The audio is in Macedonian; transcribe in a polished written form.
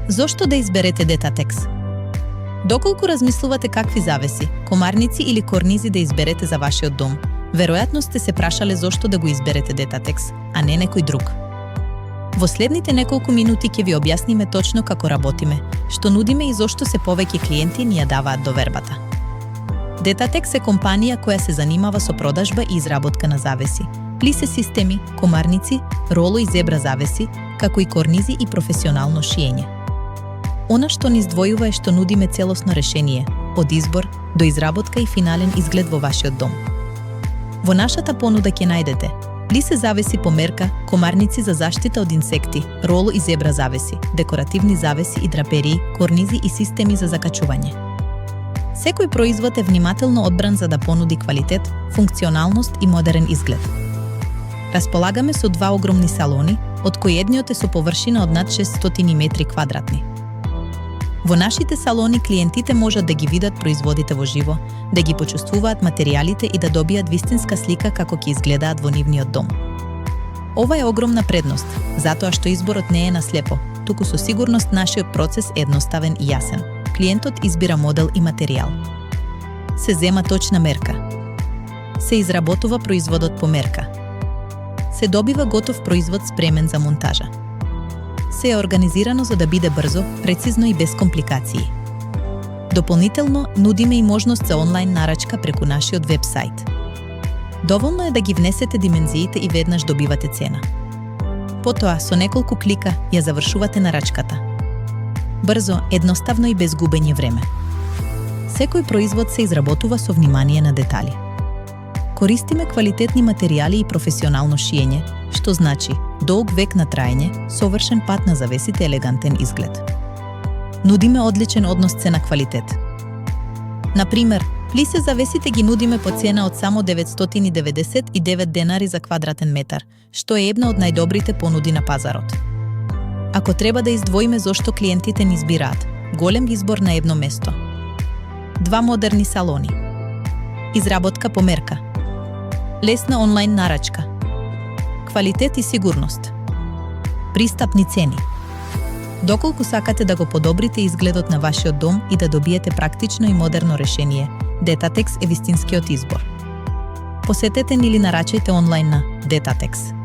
Зошто да изберете Detatex? Доколку размислувате какви завеси, комарници или корнизи да изберете за вашиот дом, веројатно сте се прашале зошто да го изберете Detatex, а не некој друг. Во следните неколку минути ќе ви објасниме точно како работиме, што нудиме и зошто се повеќе клиенти ни ја даваат довербата. Detatex е компанија која се занимава со продажба и изработка на завеси, плисе системи, комарници, роло и зебра завеси, како и корнизи и професионално шиење. Она што ни издвојува е што нудиме целосно решение, од избор до изработка и финален изглед во вашиот дом. Во нашата понуда ќе најдете плисе завеси по мерка, комарници за заштита од инсекти, роло и зебра завеси, декоративни завеси и драперии, корнизи и системи за закачување. Секој производ е внимателно одбран за да понуди квалитет, функционалност и модерен изглед. Располагаме со 2 огромни салони, од кои едниот е со површина од над 600 метри квадратни. Во нашите салони клиентите можат да ги видат производите во живо, да ги почувствуваат материјалите и да добијат вистинска слика како ќе изгледаат во нивниот дом. Ова е огромна предност, затоа што изборот не е на слепо, туку со сигурност нашиот процес е едноставен и јасен. Клиентот избира модел и материјал. Се зема точна мерка. Се изработува производот по мерка. Се добива готов производ спремен за монтажа. Се е организирано за да биде брзо, прецизно и без компликации. Дополнително, нудиме и можност за онлайн нарачка преку нашиот веб-сайт. Доволно е да ги внесете димензиите и веднаш добивате цена. Потоа, со неколку клика, ја завршувате нарачката. Брзо, едноставно и без губење време. Секој производ се изработува со внимание на детали. Користиме квалитетни материјали и професионално шиење, што значи долг век на траење, совршен пат на завесите, елегантен изглед. Нудиме одличен однос цена-квалитет. Например, плисе завесите ги нудиме по цена од само 999 денари за квадратен метар, што е една од најдобрите понуди на пазарот. Ако треба да издвоиме зошто клиентите ни избираат, голем избор на едно место. 2 модерни салони. Изработка по мерка. Лесна онлайн нарачка. Квалитет и сигурност. Пристапни цени. Доколку сакате да го подобрите изгледот на вашиот дом и да добиете практично и модерно решение, Detatex е вистинскиот избор. Посетете ни или нарачајте онлайн на Detatex.